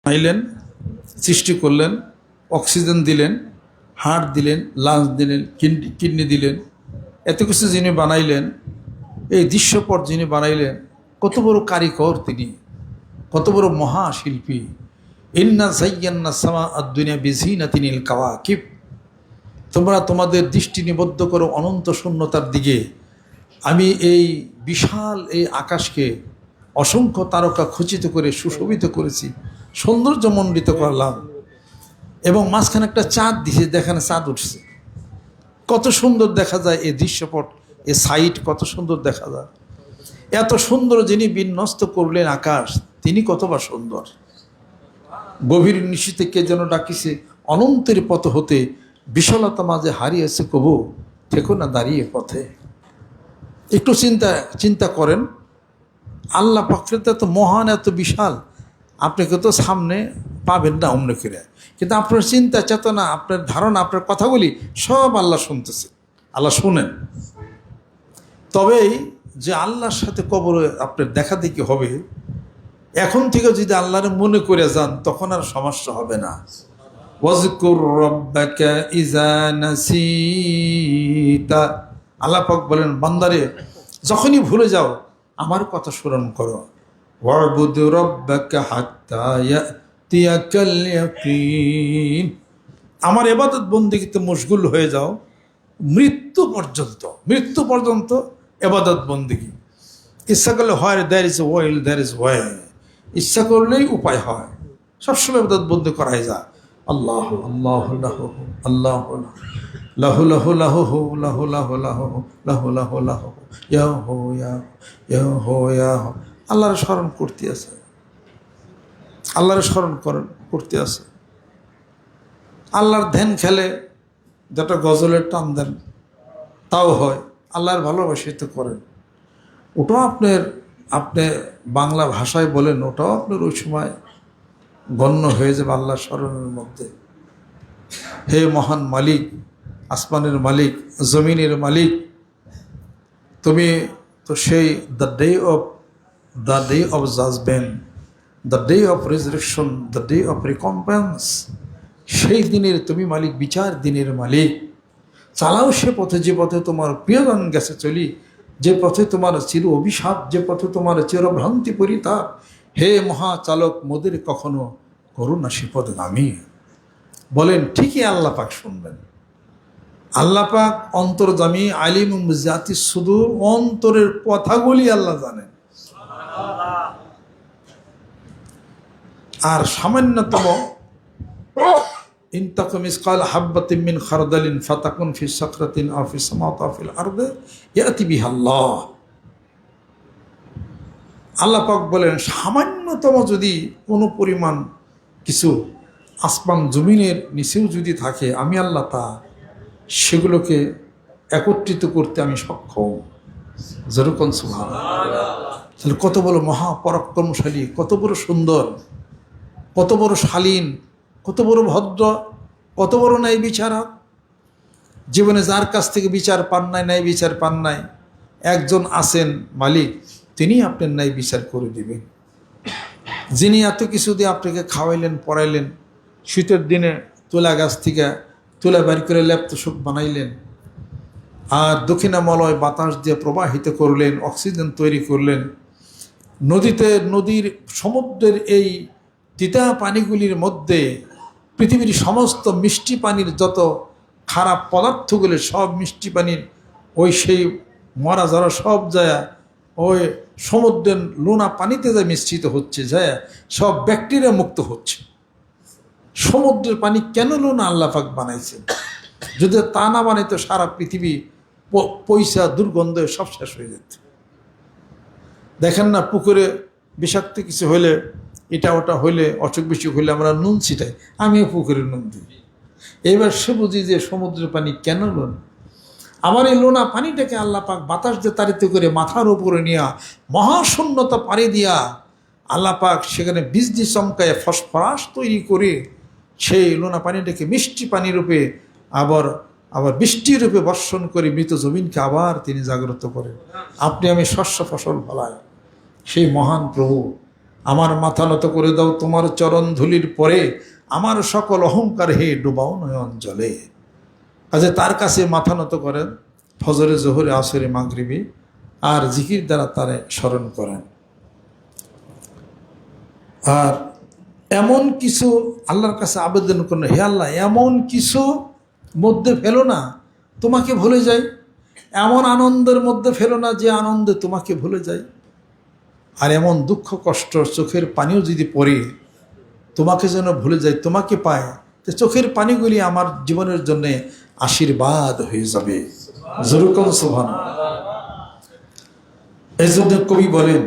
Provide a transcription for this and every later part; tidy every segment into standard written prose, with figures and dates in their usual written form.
বানাইলেন, সৃষ্টি করলেন, অক্সিজেন দিলেন, হার্ট দিলেন, লাংস দিলেন, কিডনি দিলেন, এত কিছু যিনি বানাইলেন, এই দৃশ্যপট যিনি বানাইলেন, কত বড় কারিগর তিনি, কত বড় মহাশিল্পী। ইন্না যায়্যান্না সামা আদ-দুনিয়া বিজিনাতিনিল কাওয়াকিব। তোমরা তোমাদের দৃষ্টি নিবদ্ধ করো অনন্ত শূন্যতার দিকে। আমি এই বিশাল এই আকাশকে অসংখ্য তারকা খচিত করে সুশোভিত করেছি, সৌন্দর্যমণ্ডিত করলাম, এবং মাঝখানে একটা চাঁদ দিছে, দেখেন চাঁদ উঠছে, কত সুন্দর দেখা যায় এই দৃশ্যপট, এই সাইট কত সুন্দর দেখা যায়। এত সুন্দর যিনি বিন্যস্ত করলেন আকাশ, তিনি কতবা সুন্দর। গভীর নিশীতে কে যেন ডাকিছে, অনন্তের পথ হতে বিশালতা মাঝে হারিয়েছে কবু, থেকো না দাঁড়িয়ে পথে। একটু চিন্তা করেন, আল্লাহ পাকটা এত মহান, এত বিশাল, আপনাকে তো সামনে পাবেন না অমনে করে, কিন্তু আপনার চিন্তা চেতনা, আপনার ধারণা, আপনার কথাগুলি সব আল্লাহ শুনতেছে, আল্লাহ শুনেন। তবেই যে আল্লাহর সাথে কবরে আপনার দেখা দেখি হবে, এখন থেকে যদি আল্লাহর মনে করে যান, তখন আর সমস্যা হবে না। ওয়াজকুর রাব্বাকা ইযা নাসিতা, আল্লাহ পাক বলেন, বান্দারে যখনই ভুলে যাও আমার কথা স্মরণ করো। ওয়াবুদ রাব্বাকা হাত্তা ইয়াতিয়াকাল ইয়াকিন, আমার ইবাদত বন্দেগীতে মশগুল হয়ে যাও মৃত্যু পর্যন্ত ইবাদত বন্দেগী। ইচ্ছা করলে হয়, there is will, there is way, ইচ্ছা করলেই উপায় হয়, সবসময় ইবাদত বন্দি করাই যায়। আল্লাহ আল্লাহ লাহু আল্লাহ লাহু লাহু লাহু লাহু লাহু লাহু লাহু লাহু লাহু ইয়া হো ইয়া হো ইয়া হো। আল্লাহর স্মরণ করতে আছে, আল্লাহর স্মরণ করতে আছে। আল্লাহর ধ্যান খেলে, যেটা গজলের টান দেন তাও হয়, আল্লাহর ভালোবাসি তো করেন, ওটাও আপনি বাংলা ভাষায় বলেন, ওটাও আপনার ওই সময় গণ্য হয়ে যাবে আল্লাহর স্মরণের মধ্যে। হে মহান মালিক, আসমানের মালিক, জমিনের মালিক, তুমি তো সেই the day of judgement, the day of resurrection, the day of recompense, সেই দিনের তুমি মালিক, বিচার দিনের মালিক। চালাও সে পথে যে পথে তোমার প্রিয়জন গেছে চলি, যে পথে তোমার চির অভিশাপ, যে পথে তোমার চিরভ্রান্তি পরিতাপ। হে মহাচালক, মোদের কখনো করুণা শিপদগামী। বলেন ঠিকই আল্লাহ পাক শুনবেন। আল্লাহ পাক অন্তর্জামী, আলিম জাতি, শুধু অন্তরের কথাগুলি আল্লাহ জানেন। আর সামান্যতম ইনতাকু মিসকাল হাব্বাতিন মিন খারদালিন ফাতাকুন ফি সাকরাতিন আও ফিস সামাওয়াতি আও ফিল আরদি ইয়াতি বিহাল্লাহ। আল্লাহ পাক বলেন, সামান্যতম যদি কোনো পরিমাণ কিছু আসমান জমিনের নিচেও যদি থাকে, আমি আল্লাহ তা সেগুলোকে একত্রিত করতে আমি সক্ষম। যেরকম সুবহানাল্লাহ। তাহলে কত বড় মহাপরাক্রমশালী, কত বড় সুন্দর, কত বড় শালীন, কত বড় ভদ্র, কত বড় ন্যায় বিচারক। জীবনে যার কাছ থেকে বিচার পান নাই, ন্যায় বিচার পান নাই, একজন আছেন মালিক, তিনি আপনার ন্যায় বিচার করে দিবেন। যিনি এত কিছু দিয়ে আপনাকে খাওয়াইলেন, পড়াইলেন, শীতের দিনে তুলা গাছ থেকে তুলা বের করে ল্যাপটপ বানাইলেন, আর দক্ষিণামলয় বাতাস দিয়ে প্রবাহিত করলেন, অক্সিজেন তৈরি করলেন, নদীর সমুদ্রের এই তিতা পানিগুলির মধ্যে পৃথিবীর সমস্ত মিষ্টি পানির যত খারাপ পদার্থগুলি, সব মিষ্টি পানির ওই সেই মরা যারা সব যায় ওই সমুদ্রের লোনা পানিতে যা মিশ্রিত হচ্ছে, যায় সব ব্যাকটেরিয়া মুক্ত হচ্ছে। সমুদ্রের পানি কেন লোনা আল্লাহ পাক বানাইছে? যদি তা না বানাইতো সারা পৃথিবী পয়সা দুর্গন্ধে সব শেষ হয়ে যেত। দেখেন না, পুকুরে বিষাক্ত কিছু হইলে, এটা ওটা হইলে, অসুখ বিসুখ হইলে আমরা নুন ছিটাই, আমিও পুকুরে নুন দিই। এবার সে বুঝি যে সমুদ্রের পানি কেন লোন। আমার এই লোনা পানিটাকে আল্লাহ পাক বাতাস দিয়ে তাড়িত করে মাথার উপরে নিয়ে মহাশূন্যতা পাড়ি দিয়া আল্লাহ পাক সেখানে বিজলি চমকায় ফসফরাস তৈরি করে সেই লোনা পানিটাকে মিষ্টি পানি রূপে আবার বৃষ্টির রূপে বর্ষণ করে মৃত জমিনকে আবার তিনি জাগ্রত করেন। আপনি আমি শস্য ফসল ফলাই সেই মহান প্রভু, আমার মাথা নত করে দাও তোমার চরণ ধুলির পরে, আমার সকল অহংকার হে ডুবাও নয়ন জলে। কাজে তার কাছে মাথা নত করেন ফজরে, জোহরে, আসরে, মাগরিবে, আর জিকির দ্বারা তারে স্মরণ করেন। আর এমন কিছু আল্লাহর কাছে আবেদন করেন, হে আল্লাহ এমন কিছু মধ্যে ফেলো না তোমাকে ভুলে যাই, এমন আনন্দের মধ্যে ফেলো না যে আনন্দে তোমাকে ভুলে যাই, আর এমন দুঃখ কষ্ট চোখের পানিও যদি পড়ে তোমাকে যেন ভুলে যাই, তোমাকে পায়, তো চোখের পানিগুলি আমার জীবনের জন্য আশীর্বাদ হয়ে যাবে। জরুর সুবহানাল্লাহ। এই জন্য কবি বলেন,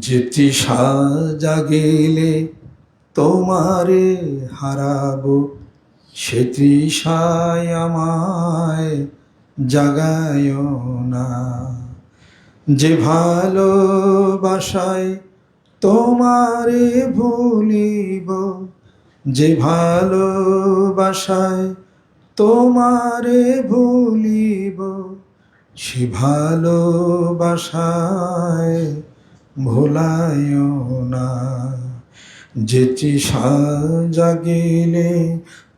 যে তৃষা জাগিলে তোমারে হারাবো, সে তৃষায় আমায় জাগায় না। যে ভালোবাসায় তোমারে ভুলিব, যে ভালোবাসায় তোমারে ভুলিব, সে ভালোবাসায় ভোলায় না। যে তৃষা জাগিলে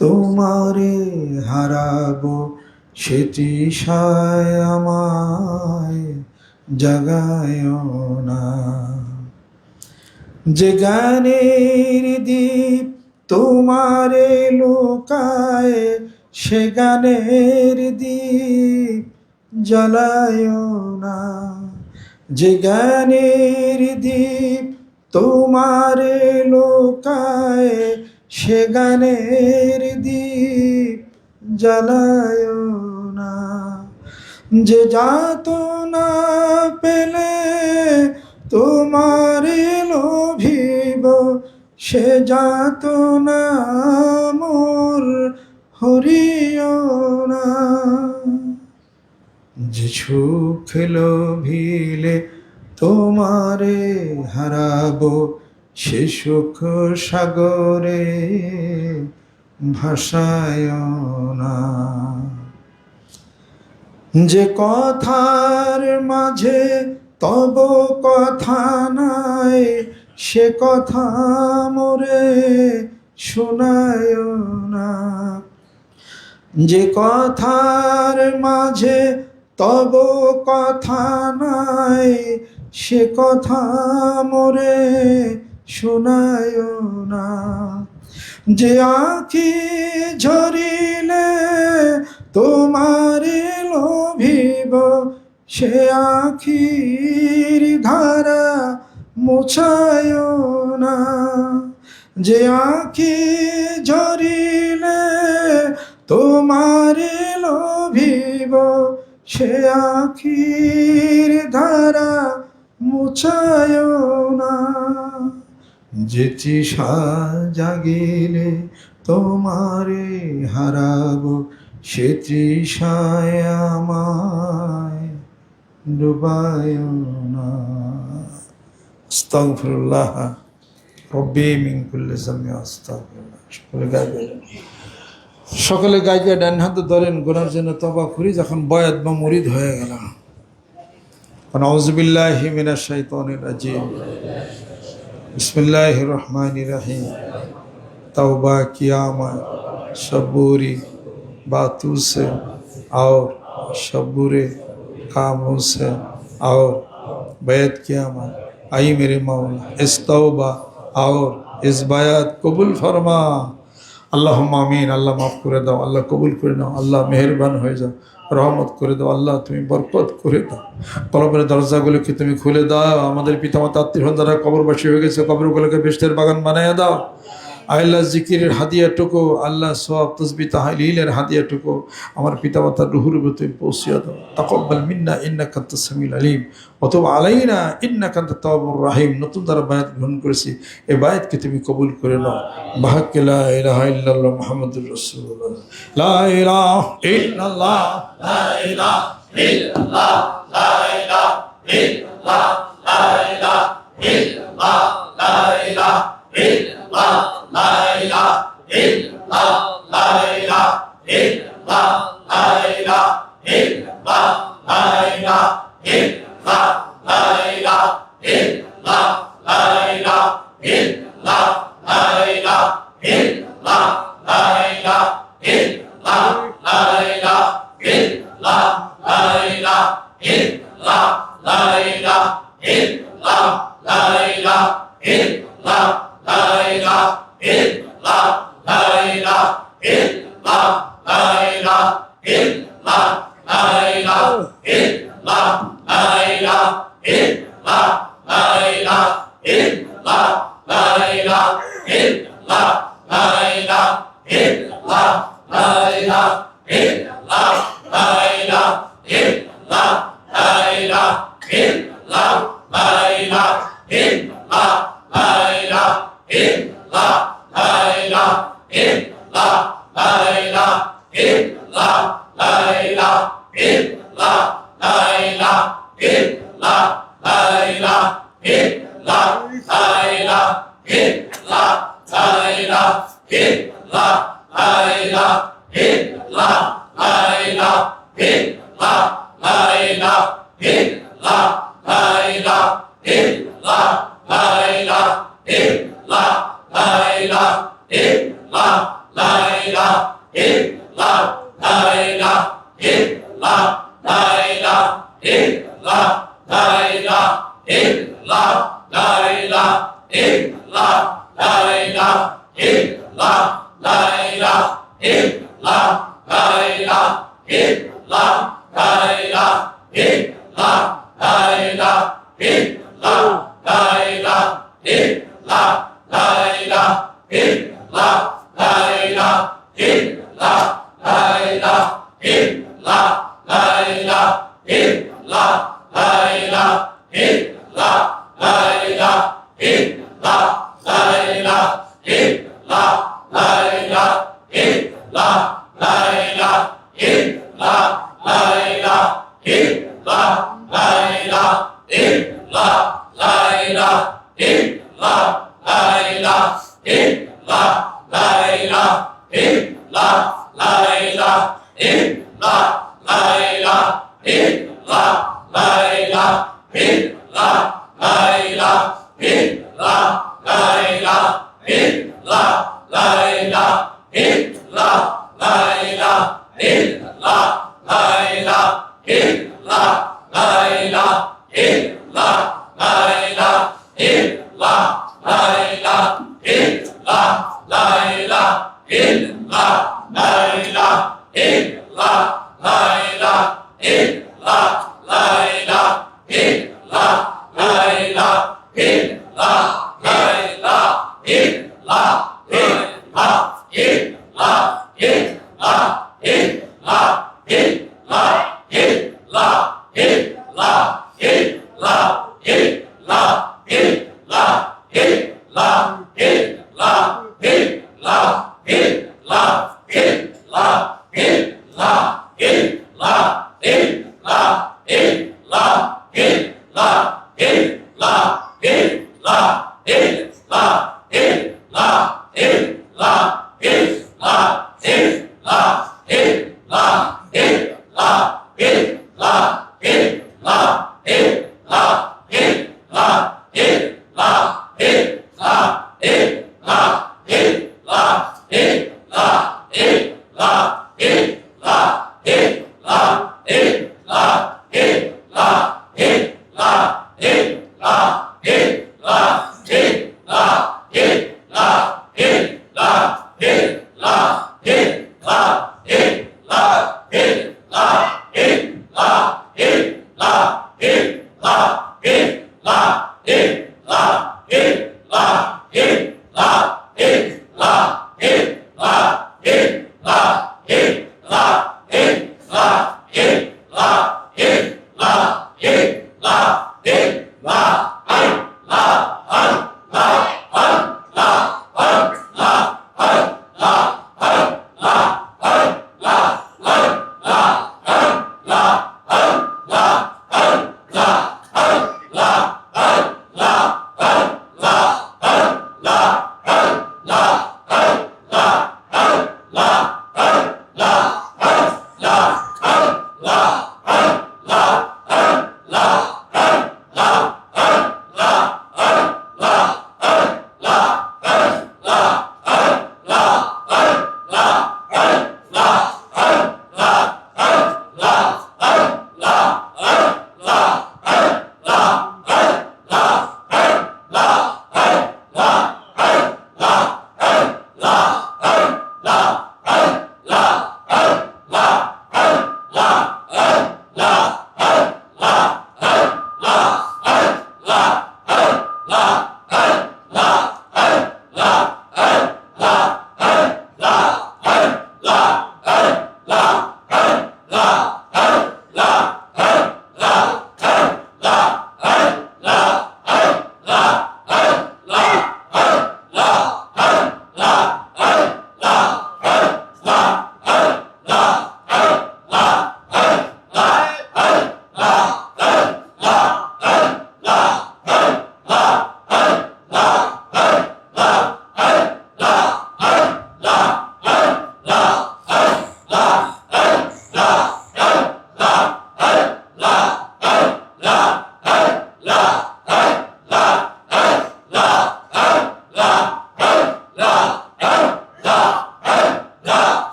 তোমারে হারাবো, সে তৃষায় আমায় জাগায় না। যে গানের দ্বীপ তোমারে লোকায়, সে গানের দ্বীপ জ্বালায় না। যে গানের দ্বীপ তোমারে লোকায়, সে গানের দ্বীপ জ্বালায় না। যে যাতনা পেলে তোমারে লোভিব, সে যাতনা মোর হরিও না। যে সুখ লোভিলে তোমারে হারাবো, সে সুখ সাগরে ভাসায় না। যে কথার মাঝে তব কথা নাই, সে কথা মোরে শোনায় না। যে কথার মাঝে তব কথা নাই, সে কথা মোরে শোনায় না। যে আঁখি ঝরিলে তোমারে লোভিব, সে আঁখির ধারা মোছায় না। যে আঁখি ঝরিলে তোমারে লোভিব, সে আঁখির ধারা মোছায় না। যে তৃষা জাগিলে তোমারে হারাবো, সে তৃষায় আমায় ডুবায় না। আস্তাগফিরুল্লাহ রব্বি মিন কুল্লি যামবি আস্তাগফিরুল্লাহ। সকলে গায়িকা ডান হাতে ধরেন, গুনার জন্য তওবা করি। যখন বয়াত বা মুরিদ হয়ে গেল, আউযু বিল্লাহি মিনাশ শাইতানির রাজিম, बिस्मिल्लाहिर रहमानिर रहीम। तौबा किया मैं सबूरी बातों से और सबूरे कामों से, और बैत किया मैं आई मेरे मौला इस तौबा और इस बैत कबूल फरमा। আল্লাহুম্মা আমিন। আল্লাহ মাফ করে দাও, আল্লাহ কবুল করে নাও, আল্লাহ মেহেরবান হয়ে যাও, রহমত করে দাও, আল্লাহ তুমি বরকত করে দাও, কবরের দরজাগুলোকে তুমি খুলে দাও। আমাদের পিতামাতা আত্মীয় যারা কবরবাসী হয়ে গেছে, কবরগুলোকে বেহেশতের বাগান বানাইয়া দাও। আল্লাহ জিকিরের হাদিয়াটুকু, আল্লাহ সওয়াব তাসবিহ তাহলিলের হাদিয়াটুকু আমার পিতামাতার রুহুর ভিতরে পৌঁছিয়ে দাও। তাকাব্বাল মিন্না ইন্নাকা আনতাস সামিউল আলিম ওয়া তুব আলাইনা ইন্নাকা আনতাত তাওয়াবুর রহিম। নতুন যারা বায়াত গ্রহণ করেছি, এই বায়াতকে তুমি কবুল করে নাও। বাহাক্কে লা ইলাহা ইল্লাল্লাহ মুহাম্মাদুর রাসূলুল্লাহ। লা ইলাহা ইল্লাল্লাহ, লা ইলাহা ইল্লাল্লাহ, লা ইলাহা ইল্লাল্লাহ, লা ইলাহা ইল্লাল্লাহ, লা ইলাহা ইল্লাল্লাহ, লা ইলাহা ইল্লাল্লাহ, লা ইলাহা ইল্লাল্লাহ, লা ইলাহা ইল্লাল্লাহ, লা ইলাহা ইল্লাল্লাহ, লা ইলাহা ইল্লাল্লাহ, লা ইলাহা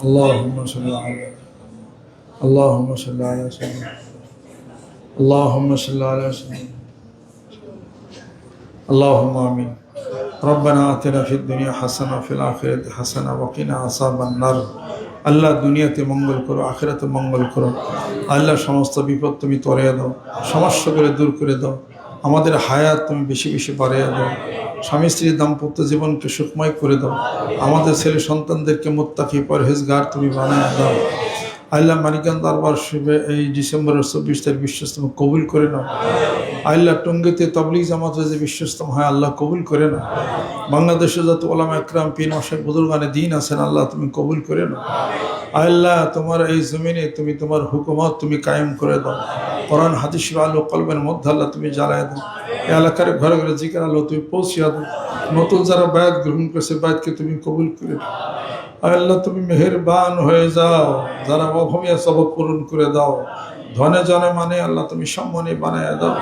اللهم صل على اللهم صل على سيدنا اللهم صل على سيدنا اللهم آمين ربنا آتنا في الدنيا حسنة وفي الآخرة حسنة وقنا عذاب النار আল্লাহ দুনিয়াতে মঙ্গল করো, আখিরাতে মঙ্গল করো। আল্লাহ সমস্ত বিপদ তুমি তরিয়ে দাও, সমস্যাগুলো দূর করে দাও। আমাদের হায়াত তুমি বেশি বেশি বাড়িয়ে দাও। স্বামী স্ত্রীর দাম্পত্য জীবনকে সুখময় করে দাও। আমাদের ছেলে সন্তানদেরকে মুত্তাকি পরহেজগার তুমি বানায় দাও। আল্লাহ মানিকান দরবার শিবে এই ডিসেম্বরের 24 তারিখ বিশ্বস্তম কবুল করে নাও। আল্লাহ টঙ্গিতে তবলিগ জামাত যে বিশ্বস্তম হয় আল্লাহ কবুল করে নাও। বাংলাদেশে যত ওলামা একরাম পীর মাশায়েখ বুজুর্গানে দ্বীন আছেন আল্লাহ তুমি কবুল করে নাও। আল্লাহ তোমার এই জমিনে তুমি তোমার হুকুমত তুমি কায়েম করে দাও। কোরআন হাদিস আলো কলবের মধ্যে আল্লাহ তুমি জ্বালায় দাও। এই এলাকার ঘরে ঘরে জিকির আল্লাহ তুমি পৌঁছিয়ে দাও। নতুন যারা বায়াত গ্রহণ করেছে বায়াতকে তুমি কবুল করে দাও। আল্লাহ তুমি মেহেরবান হয়ে যাও, যারা অভাবিয়া সবক পূরণ করে দাও। ধনে জনে মানে আল্লাহ তুমি সম্মানে বানায় দাও।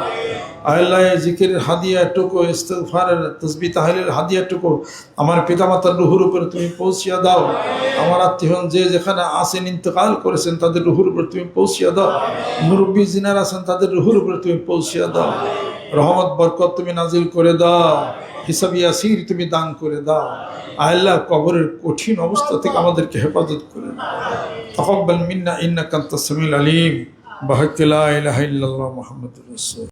আল্লাহ জিকিরের হাদিয়াটুকু, ইস্তিগফারের তাসবিহ তাহলিলের হাদিয়াটুকু আমার পিতামাতার রুহুর উপরে তুমি পৌঁছিয়ে দাও। আমার আত্মীয় যে যেখানে আসেন ইন্তেকাল করেছেন তাদের রুহুর উপরে তুমি পৌঁছিয়ে দাও। মুরব্বী জিনার আছেন তাদের রুহুর উপরে তুমি পৌঁছিয়ে দাও। রহমত বরকত তুমি নাজিল করে দাও। হিসাব ইয়াসির তুমি দান করে দাও। আল্লাহ কবরের কঠিন অবস্থা থেকে আমাদেরকে হেফাজত করে দাও। তাকাব্বাল মিন্না ইন্নাকা আনতাস সামিউল আলিম। বাহাক্কি লা ইলাহা ইল্লাল্লাহ মুহাম্মাদুর রাসূল।